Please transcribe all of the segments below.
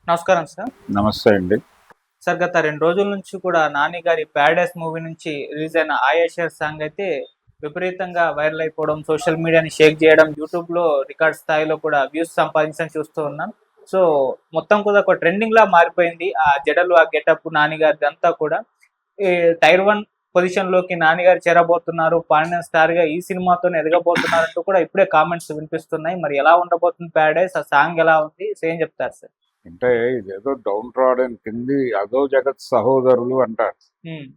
నమస్కారం సార్. నమస్తే అండి. సార్ గత 2 రోజుల నుంచి కూడా 'నాని' గారి 'ప్యారడైస్' మూవీ నుంచి రిలీజ్ అయిన 'ఆయా షేర్' సాంగ్ అయితే విపరీతంగా వైరల్ అయిపోవడం, సోషల్ మీడియాని షేక్ చేయడం, యూట్యూబ్‌లో రికార్డ్ స్థాయిలో కూడా వ్యూస్ సంపాదించడం చూస్తూ ఉన్నాం. సో, మొత్తం కూడా ఒక ట్రెండింగ్‌లా మారిపోయింది. ఆ జడలు, ఆ గెటప్ 'నాని' గారిదంతా కూడా. ఈ టైర్ 1 పొజిషన్‌లోకి 'నాని' గారు చేరబోతున్నారు. పాన్ ఇండియన్ స్టార్‌గా ఈ సినిమాతోనే ఎదగబోతున్నారంటూ కూడా ఇప్పుడే కామెంట్స్ వినిపిస్తున్నాయి. మరి ఎలా ఉండబోతుంది 'ప్యారడైస్'? ఆ సాంగ్ ఎలా ఉంది? సో, ఏం చెప్తారు సార్? అంటే ఇదేదో డౌన్ ట్రాడన్ కింది అధో జగత్ సహోదరులు అంటారు. హ్మ్.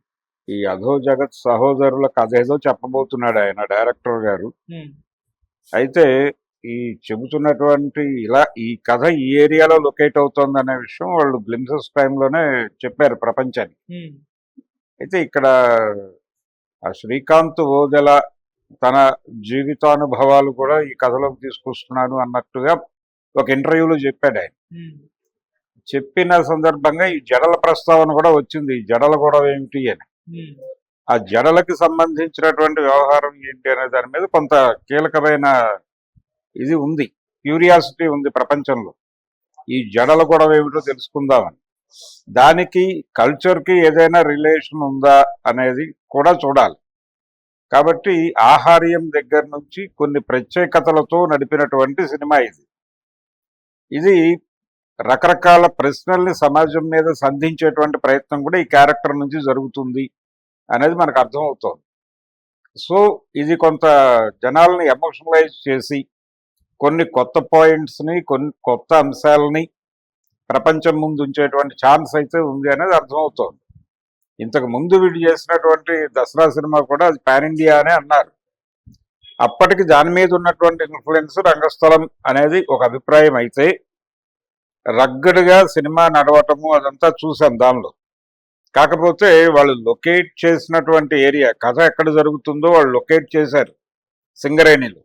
ఈ అధో జగత్ సహోదరుల కథ ఏదో చెప్పబోతున్నాడు ఆయన డైరెక్టర్ గారు. హ్మ్. అయితే ఈ చెబుతున్నటువంటి ఈ కథ ఈ ఏరియాలో లొకేట్ అవుతోందనే విషయం వాళ్ళు గ్లిమ్సెస్ టైంలోనే చెప్పారు ప్రపంచానికి. హ్మ్. అయితే ఇక్కడ ఆ శ్రీకాంత్ ఓదెల తన జీవితానుభవాలు కూడా ఈ కథలోకి తీసుకొస్తున్నాను అన్నట్టుగా ఒక ఇంటర్వ్యూలో చెప్పాడు ఆయన. హ్మ్. చెప్పిన సందర్భంగా ఈ జడల ప్రస్తావన కూడా వచ్చింది. ఈ జడల గొడవ ఏమిటి అని. హ్మ్. ఆ జడలకి సంబంధించినటువంటి వ్యవహారం ఏంటి అనే దాని మీద కొంత కీలకమైన ఇది ఉంది. క్యూరియాసిటీ ఉంది ప్రపంచంలో. ఈ జడల గొడవ ఏమిటో తెలుసుకుందామని. దానికి కల్చర్‌కి ఏదైనా రిలేషన్ ఉందా అనేది కూడా చూడాలి. కాబట్టి ఆహార్యం దగ్గర నుంచి కొన్ని ప్రత్యేకతలతో నడిపినటువంటి సినిమా ఇది. ఇది రకరకాల ప్రశ్నల్ని సమాజం మీద సంధించేటువంటి ప్రయత్నం కూడా ఈ క్యారెక్టర్ నుంచి జరుగుతుంది అనేది మనకు అర్థమవుతోంది. సో ఇది కొంత జనాల్ని ఎమోషనలైజ్ చేసి కొన్ని కొత్త పాయింట్స్ని కొన్ని కొత్త అంశాలని ప్రపంచం ముందు ఉంచేటువంటి ఛాన్స్ అయితే ఉంది అనేది అర్థమవుతోంది. ఇంతకు ముందు వీడు చేసినటువంటి దసరా సినిమా కూడా అది పాన్ ఇండియా అనే అన్నారు. అప్పటికి దాని మీద ఉన్నటువంటి ఇన్ఫ్లుయెన్స్ రంగస్థలం అనేది ఒక అభిప్రాయం అయితే రగ్గడ్గా సినిమా నడవటము అదంతా చూసాం దానిలో. కాకపోతే వాళ్ళు లొకేట్ చేసినటువంటి ఏరియా కథ ఎక్కడ జరుగుతుందో వాళ్ళు లొకేట్ చేశారు సింగరేణిలో.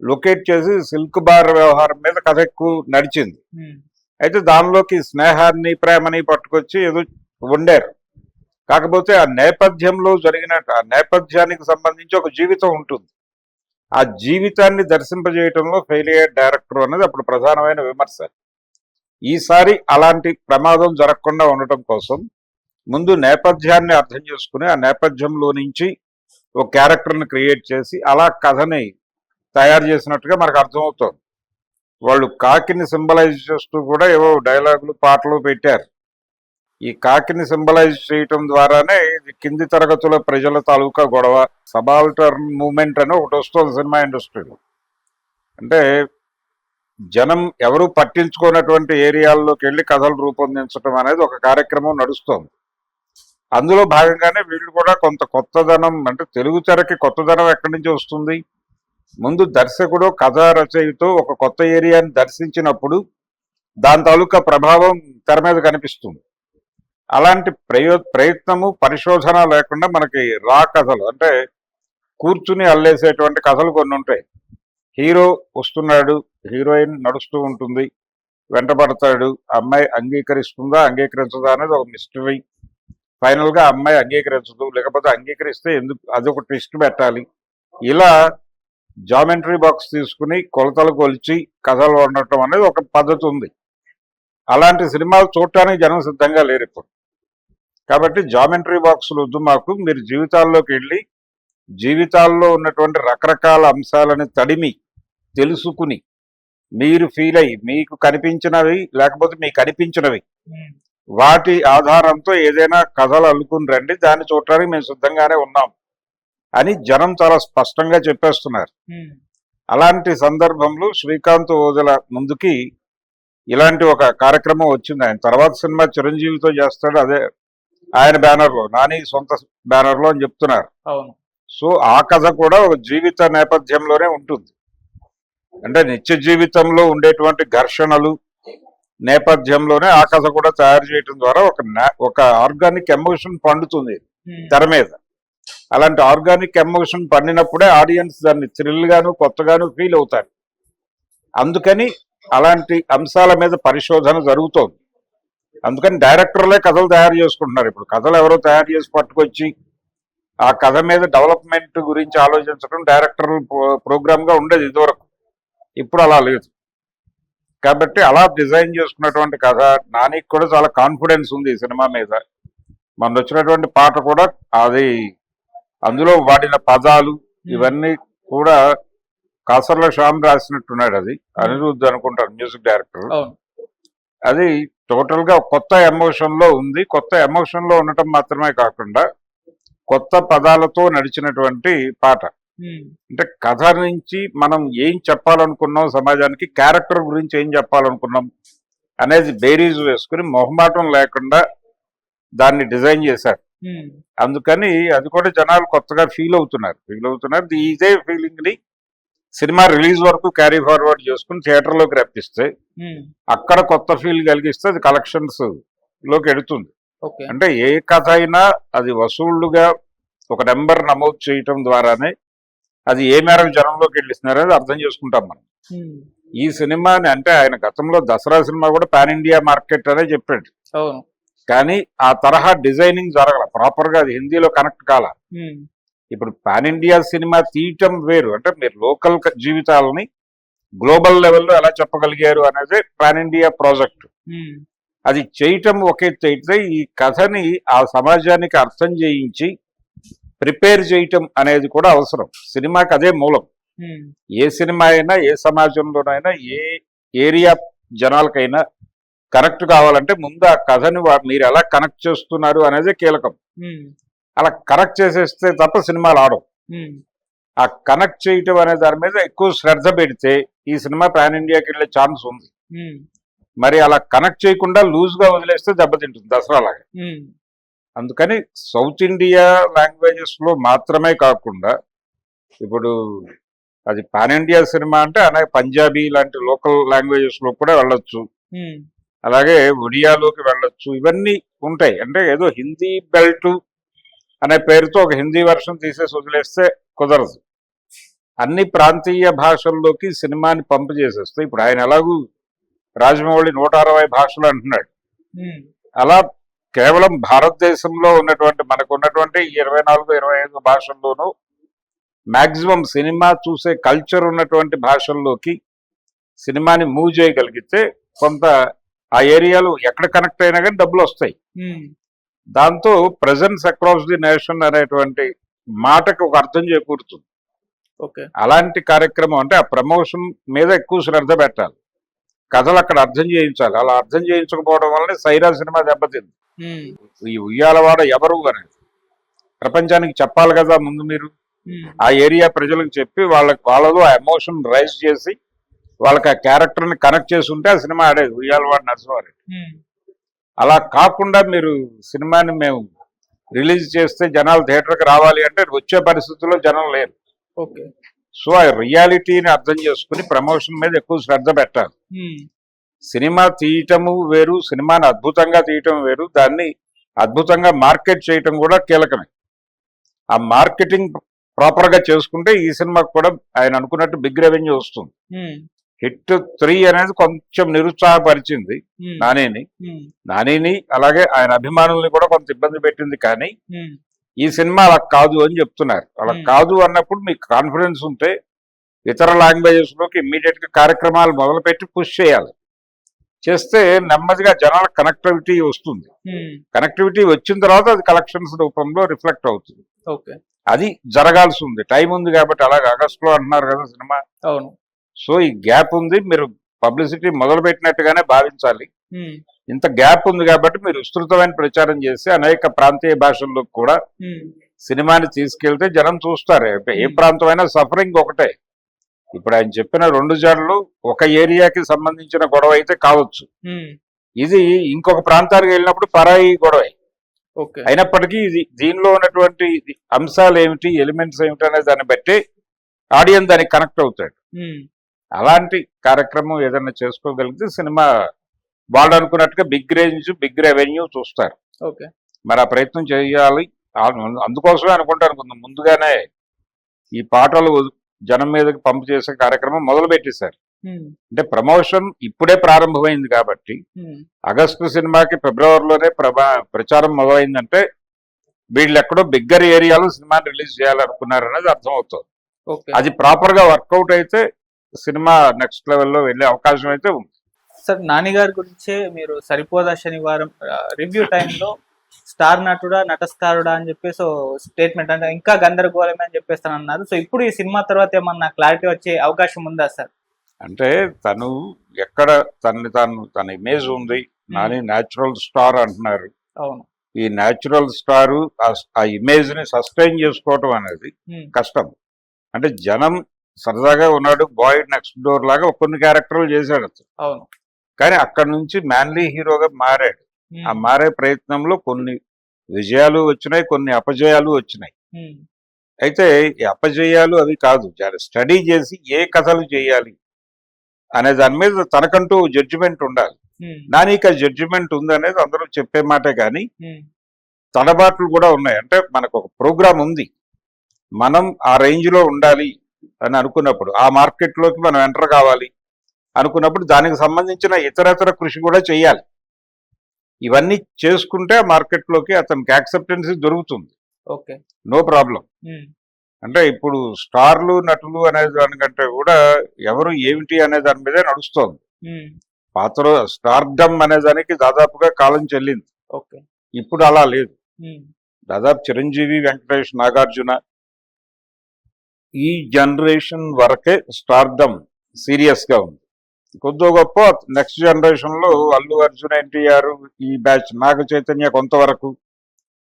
లొకేట్ చేసి సిల్క్ బార్ వ్యవహారం మీద కథ ఎక్కువ నడిచింది. అయితే దానిలోకి స్నేహాన్ని ప్రేమని పట్టుకొచ్చి ఏదో వండారు. కాకపోతే ఆ నేపథ్యంలో ఆ నేపథ్యానికి సంబంధించి ఒక జీవితం ఉంటుంది. ఆ జీవితాన్ని దర్శింపజేయటంలో ఫెయిల్ అయ్యే డైరెక్టర్ అనేది అప్పుడు ప్రధానమైన విమర్శ. ఈసారి అలాంటి ప్రమాదం జరగకుండా ఉండటం కోసం ముందు నేపథ్యాన్ని అర్థం చేసుకుని ఆ నేపథ్యంలో నుంచి ఒక క్యారెక్టర్ని క్రియేట్ చేసి అలా కథని తయారు చేసినట్టుగా మనకు అర్థమవుతుంది. వాళ్ళు కాకిని సింబలైజ్ చేస్తూ కూడా ఏవో డైలాగులు పాటలు పెట్టారు. ఈ కాకిని సింబలైజ్ చేయటం ద్వారానే ఇది కింది తరగతుల ప్రజల తాలూకా గొడవ, సబాల్టర్న్ మూమెంట్ అని ఒకటి వస్తుంది సినిమా ఇండస్ట్రీలో. అంటే జనం ఎవరు పట్టించుకున్నటువంటి ఏరియాల్లోకి వెళ్ళి కథలు రూపొందించడం అనేది ఒక కార్యక్రమం నడుస్తోంది. అందులో భాగంగానే వీళ్ళు కూడా కొంత కొత్తదనం, అంటే తెలుగు తెరకి కొత్తదనం ఎక్కడి నుంచి వస్తుంది? ముందు దర్శకుడు కథా రచయితో ఒక కొత్త ఏరియాని దర్శించినప్పుడు దాని తాలూకా ప్రభావం తెర మీద కనిపిస్తుంది. అలాంటి ప్రయత్నము పరిశోధన లేకుండా మనకి రా కథలు, అంటే కూర్చుని అల్లేసేటువంటి కథలు కొన్ని ఉంటాయి. హీరో వస్తున్నాడు, హీరోయిన్ నడుస్తూ ఉంటుంది, వెంటబడతాడు, అమ్మాయి అంగీకరిస్తుందా అంగీకరించదా అనేది ఒక మిస్టరీ. ఫైనల్గా అమ్మాయి అంగీకరించదు, లేకపోతే అంగీకరిస్తే ఎందుకు అదొక ట్విస్ట్ పెట్టాలి. ఇలా జామెట్రీ బాక్స్ తీసుకుని కొలతలు కొలిచి కథలు వండటం అనేది ఒక పద్ధతి ఉంది. అలాంటి సినిమాలు చూడటానికి జనం సిద్ధంగా లేరు ఇప్పుడు. కాబట్టి జామెట్రీ బాక్సులు వద్దు మాకు, మీరు జీవితాల్లోకి వెళ్ళి జీవితాల్లో ఉన్నటువంటి రకరకాల అంశాలని తడిమి తెలుసుకుని మీరు ఫీల్ అయ్యి మీకు కనిపించినవి లేకపోతే మీకు అనిపించినవి వాటి ఆధారంతో ఏదైనా కథలు అల్లుకుని రండి, దాన్ని చూడటానికి మేము సిద్ధంగానే ఉన్నాం అని జనం చాలా స్పష్టంగా చెప్పేస్తున్నారు. అలాంటి సందర్భంలో శ్రీకాంత్ ఓదెల ముందుకి ఇలాంటి ఒక కార్యక్రమం వచ్చింది. ఆయన తర్వాత సినిమా చిరంజీవితో చేస్తాడు, అదే ఆయన బ్యానర్లో, నాని సొంత బ్యానర్లో అని చెప్తున్నారు. సో ఆ కథ కూడా ఒక జీవిత నేపథ్యంలోనే ఉంటుంది. అంటే నిత్య జీవితంలో ఉండేటువంటి ఘర్షణలు నేపథ్యంలోనే ఆ కథ కూడా తయారు చేయడం ద్వారా ఒక ఆర్గానిక్ ఎమోషన్ పండుతుంది తెర మీద. అలాంటి ఆర్గానిక్ ఎమోషన్ పండినప్పుడే ఆడియన్స్ దాన్ని థ్రిల్ గాను కొత్తగాను ఫీల్ అవుతారు. అందుకని అలాంటి అంశాల మీద పరిశోధన జరుగుతోంది. అందుకని డైరెక్టర్లే కథలు తయారు చేసుకుంటున్నారు. ఇప్పుడు కథలు ఎవరో తయారు చేసి పట్టుకొచ్చి ఆ కథ మీద డెవలప్మెంట్ గురించి ఆలోచించడం డైరెక్టర్ ప్రోగ్రామ్గా ఉండేది ఇదివరకు. ఇప్పుడు అలా లేదు. కాబట్టి అలా డిజైన్ చేసుకున్నటువంటి కథ. నానికి కూడా చాలా కాన్ఫిడెన్స్ ఉంది ఈ సినిమా మీద. మొన్న వచ్చినటువంటి పాట కూడా అది, అందులో వాడిన పదాలు ఇవన్నీ కూడా కాసర్ల శ్యామ్ రాసినట్టున్నాడు. అది అనిరుద్ధ్ అనుకుంటారు మ్యూజిక్ డైరెక్టర్. అవును. అది టోటల్ గా కొత్త ఎమోషన్ లో ఉంది. కొత్త ఎమోషన్ లో ఉండటం మాత్రమే కాకుండా కొత్త పదాలతో నడిచినటువంటి పాట. అంటే కథ నుంచి మనం ఏం చెప్పాలనుకున్నాం సమాజానికి, క్యారెక్టర్ గురించి ఏం చెప్పాలనుకున్నాం అనేది బేరీజ్ వేసుకుని మొహమాటం లేకుండా దాన్ని డిజైన్ చేశారు. అందుకని అది కూడా జనాలు కొత్తగా ఫీల్ అవుతున్నారు. ఇదే ఫీలింగ్ ని సినిమా రిలీజ్ వరకు క్యారీ ఫార్వర్డ్ చేసుకుని థియేటర్ లోకి రప్పిస్తే అక్కడ కొత్త ఫీల్ కలిగిస్తే అది కలెక్షన్స్ లోకి ఎడుతుంది. అంటే ఏ కథ అయినా అది వసూళ్లుగా ఒక నెంబర్ నమోదు చేయటం ద్వారానే అది ఏ మేరకు జనంలోకి వెళ్ళిస్తున్నారు అనేది అర్థం చేసుకుంటాం మనం. ఈ సినిమాని అంటే ఆయన గతంలో దసరా సినిమా కూడా పాన్ ఇండియా మార్కెట్ అనే చెప్పాడు. కానీ ఆ తరహా డిజైనింగ్ జరగల, ప్రాపర్ గా అది హిందీలో కనెక్ట్ కాల. ఇప్పుడు పాన్ ఇండియా సినిమా తీయటం వేరు, అంటే మీరు లోకల్ జీవితాలని గ్లోబల్ లెవెల్లో ఎలా చెప్పగలిగారు అనేది పాన్ ఇండియా ప్రాజెక్ట్. అది చేయటం ఒకే అయితే ఈ కథని ఆ సమాజానికి అర్థం చేయించి ప్రిపేర్ చేయటం అనేది కూడా అవసరం. సినిమాకి అదే మూలం. ఏ సినిమా అయినా ఏ సమాజంలోనైనా ఏ ఏరియా జనాలకైనా కనెక్ట్ కావాలంటే ముందు ఆ కథని మీరు ఎలా కనెక్ట్ చేస్తున్నారు అనేది కీలకం. అలా కనెక్ట్ చేసేస్తే తప్ప సినిమాలు ఆడవు. ఆ కనెక్ట్ చేయటం అనే దాని మీద ఎక్కువ శ్రద్ధ పెడితే ఈ సినిమా పాన్ ఇండియాకి వెళ్ళే ఛాన్స్ ఉంది. మరి అలా కనెక్ట్ చేయకుండా లూజ్ గా వదిలేస్తే దెబ్బతింటుంది దసరా లాగా. అందుకని సౌత్ ఇండియా లాంగ్వేజెస్ లో మాత్రమే కాకుండా ఇప్పుడు అది పాన్ ఇండియా సినిమా అంటే అలాగే పంజాబీ లాంటి లోకల్ లాంగ్వేజెస్ లో కూడా వెళ్ళొచ్చు, అలాగే ఒడియాలోకి వెళ్ళొచ్చు, ఇవన్నీ ఉంటాయి. అంటే ఏదో హిందీ బెల్ట్ అనే పేరుతో ఒక హిందీ వర్షన్ తీసేసి వదిలేస్తే కుదరదు. అన్ని ప్రాంతీయ భాషల్లోకి సినిమాని పంపు చేసేస్తే, ఇప్పుడు ఆయన ఎలాగూ రాజమౌళి 160 భాషలు అంటున్నాడు. అలా కేవలం భారతదేశంలో ఉన్నటువంటి మనకు ఉన్నటువంటి 24-25 భాషల్లోనూ మాక్సిమం సినిమా చూసే కల్చర్ ఉన్నటువంటి భాషల్లోకి సినిమాని మూవ్ చేయగలిగితే కొంత ఆ ఏరియాలో ఎక్కడ కనెక్ట్ అయినా కానీ డబ్బులు వస్తాయి. దాంతో ప్రెజెన్స్ అక్రాస్ ది నేషన్ అనేటువంటి మాటకి ఒక అర్థం చేకూరుతుంది. అలాంటి కార్యక్రమం అంటే ఆ ప్రమోషన్ మీద ఎక్కువ శ్రద్ధ పెట్టాలి, కథలు అక్కడ అర్థం చేయించాలి. అలా అర్థం చేయించకపోవడం వల్లనే సైరా సినిమా దెబ్బతింది. ఈ ఉయ్యాలవాడ ఎవరు అనేది ప్రపంచానికి చెప్పాలి కదా ముందు. మీరు ఆ ఏరియా ప్రజలకు చెప్పి వాళ్ళలో ఆ ఎమోషన్ రైజ్ చేసి వాళ్ళకి ఆ క్యారెక్టర్ ని కనెక్ట్ చేసి ఉంటే ఆ సినిమా ఆడేది ఉయ్యాలవాడ నరసింహారెడ్డి. అలా కాకుండా మీరు సినిమాని మేము రిలీజ్ చేస్తే జనాలు థియేటర్కి రావాలి అంటే వచ్చే పరిస్థితుల్లో జనం లేరు. సో ఆ రియాలిటీని అర్థం చేసుకుని ప్రమోషన్ మీద ఎక్కువ శ్రద్ధ పెట్టాలి. సినిమా తీయటము వేరు, సినిమాని అద్భుతంగా తీయటం వేరు, దాన్ని అద్భుతంగా మార్కెట్ చేయటం కూడా కీలకమే. ఆ మార్కెటింగ్ ప్రాపర్ గా చేసుకుంటే ఈ సినిమాకి కూడా ఆయన అనుకున్నట్టు బిగ్ రెవెన్యూ వస్తుంది. హిట్ 3 అనేది కొంచెం నిరుత్సాహపరిచింది నానిని, అలాగే ఆయన అభిమానుల్ని కూడా కొంత ఇబ్బంది పెట్టింది. కానీ ఈ సినిమా అలా కాదు అని చెప్తున్నారు. అలా కాదు అన్నప్పుడు మీకు కాన్ఫిడెన్స్ ఉంటే ఇతర లాంగ్వేజెస్ లోకి ఇమ్మీడియట్ గా కార్యక్రమాలు మొదలుపెట్టి పుష్ చేయాలి. చేస్తే నెమ్మదిగా జనాల కనెక్టివిటీ వస్తుంది. కనెక్టివిటీ వచ్చిన తర్వాత అది కలెక్షన్స్ రూపంలో రిఫ్లెక్ట్ అవుతుంది. అది జరగాల్సి ఉంది. టైం ఉంది కాబట్టి, అలాగే ఆగస్టులో అంటున్నారు కదా సినిమా. సో ఈ గ్యాప్ ఉంది, మీరు పబ్లిసిటీ మొదలు పెట్టినట్టుగానే భావించాలి. ఇంత గ్యాప్ ఉంది కాబట్టి మీరు విస్తృతమైన ప్రచారం చేసి అనేక ప్రాంతీయ భాషల్లో కూడా సినిమాని తీసుకెళ్తే జనం చూస్తారు. ఏ ప్రాంతమైనా సఫరింగ్ ఒకటే. ఇప్పుడు ఆయన చెప్పిన 2 జడలు ఒక ఏరియాకి సంబంధించిన గొడవ అయితే కావచ్చు, ఇది ఇంకొక ప్రాంతానికి వెళ్ళినప్పుడు పరాయి గొడవే. అయినప్పటికీ ఇది దీనిలో ఉన్నటువంటి అంశాలు ఏమిటి, ఎలిమెంట్స్ ఏమిటి అనే దాన్ని బట్టి ఆడియన్స్ దానికి కనెక్ట్ అవుతాడు. అలాంటి కార్యక్రమం ఏదైనా చేసుకోగలిగితే సినిమా వాళ్ళు అనుకున్నట్టుగా బిగ్ రేంజ్, బిగ్ రెవెన్యూ చూస్తారు. మరి ఆ ప్రయత్నం చేయాలి. అందుకోసమే అనుకుంటాను ముందుగానే ఈ పాటలు జనం మీదకి పంపు చేసే కార్యక్రమం మొదలు పెట్టేశారు. అంటే ప్రమోషన్ ఇప్పుడే ప్రారంభమైంది కాబట్టి ఆగస్టు సినిమాకి ఫిబ్రవరిలోనే ప్రచారం మొదలైందంటే వీళ్ళు ఎక్కడో బిగ్గర్ ఏరియాలో సినిమాని రిలీజ్ చేయాలనుకున్నారు అనేది అర్థమవుతుంది. అది ప్రాపర్ గా వర్కౌట్ అయితే సినిమా నెక్స్ట్ లెవెల్లో వెళ్ళే అవకాశం అయితే ఉంది. సార్ నాని గారి గురించే మీరు సరిపోదా శనివారం రివ్యూ టైంలో స్టార్ నటుడా నటస్తారుడా అని చెప్పేసి స్టేట్మెంట్ అంటే ఇంకా గందరగోళమే అని చెప్పేస్తాను అన్నారు. సో ఇప్పుడు ఈ సినిమా తర్వాత ఏమన్నా క్లారిటీ వచ్చే అవకాశం ఉందా సార్? అంటే తను ఎక్కడ తన ఇమేజ్ ఉంది, నాని న్యాచురల్ స్టార్ అంటున్నారు. అవును. ఈ న్యాచురల్ స్టార్ ఆ ఇమేజ్ ని సస్టైన్ చేసుకోవటం అనేది కష్టం. అంటే జనం సరదాగా ఉన్నాడు, బాయ్ నెక్స్ట్ డోర్ లాగా కొన్ని క్యారెక్టర్లు చేశాడు అతను. అవును. కానీ అక్కడ నుంచి మ్యాన్లీ హీరోగా మారాడు. ఆ మారే ప్రయత్నంలో కొన్ని విజయాలు వచ్చినాయి, కొన్ని అపజయాలు వచ్చినాయి. అయితే ఈ అపజయాలు అవి కాదు, స్టడీ చేసి ఏ కథలు చేయాలి అనే దాని మీద తనకంటూ జడ్జిమెంట్ ఉండాలి. నానికి ఆ జడ్జిమెంట్ ఉందనేది అందరూ చెప్పే మాటే, కానీ తడబాట్లు కూడా ఉన్నాయి. అంటే మనకు ఒక ప్రోగ్రామ్ ఉంది, మనం ఆ రేంజ్ లో ఉండాలి అని అనుకున్నప్పుడు, ఆ మార్కెట్ లోకి మనం ఎంటర్ కావాలి అనుకున్నప్పుడు దానికి సంబంధించిన ఇతరతర కృషి కూడా చేయాలి. ఇవన్నీ చేసుకుంటే ఆ మార్కెట్ లోకి అతనికి యాక్సెప్టెన్సీ దొరుకుతుంది. Okay, no problem. అంటే ఇప్పుడు స్టార్లు నటులు అనే దానికంటే కూడా ఎవరు ఏమిటి అనే దాని మీదే నడుస్తోంది. పాత్ర స్టార్డమ్ అనే దానికి దాదాపుగా కాలం చెల్లింది. ఓకే, ఇప్పుడు అలా లేదు. దాదాపు చిరంజీవి, వెంకటేష్, నాగార్జున ఈ జనరేషన్ వరకే స్టార్డమ్ సీరియస్ గా ఉంది. కొద్దో గొప్ప నెక్స్ట్ జనరేషన్ లో అల్లు అర్జున్, ఎన్టీఆర్, ఈ బ్యాచ్, నాగ చైతన్య కొంతవరకు,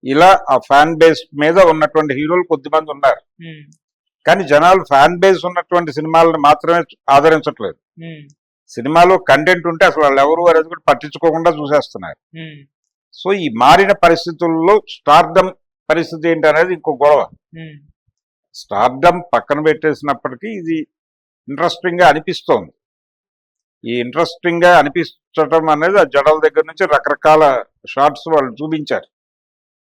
ఇలా ఆ ఫ్యాన్ బేస్ మీద ఉన్నటువంటి హీరోలు కొద్దిమంది ఉన్నారు. కానీ జనాలు ఫ్యాన్ బేస్ ఉన్నటువంటి సినిమాలను మాత్రమే ఆదరించట్లేదు. సినిమాలో కంటెంట్ ఉంటే అసలు వాళ్ళు ఎవరు అనేది కూడా పట్టించుకోకుండా చూసేస్తున్నారు. సో ఈ మారిన పరిస్థితుల్లో స్టార్డమ్ పరిస్థితి ఏంటి అనేది ఇంకో గొడవ. స్టార్డమ్ పక్కన పెట్టేసినప్పటికీ ఇది ఇంట్రెస్టింగ్ గా అనిపిస్తోంది. ఈ ఇంట్రెస్టింగ్ గా అనిపించటం అనేది ఆ జడల దగ్గర నుంచి రకరకాల షార్ట్స్ వాళ్ళు చూపించారు.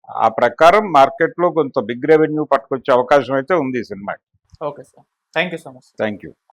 ఆ ప్రకారం మార్కెట్ లో కొంత బిగ్ రెవెన్యూ పట్టుకొచ్చే అవకాశం అయితే ఉంది ఈ సినిమాకి. Okay sir, thank you so much. Thank you.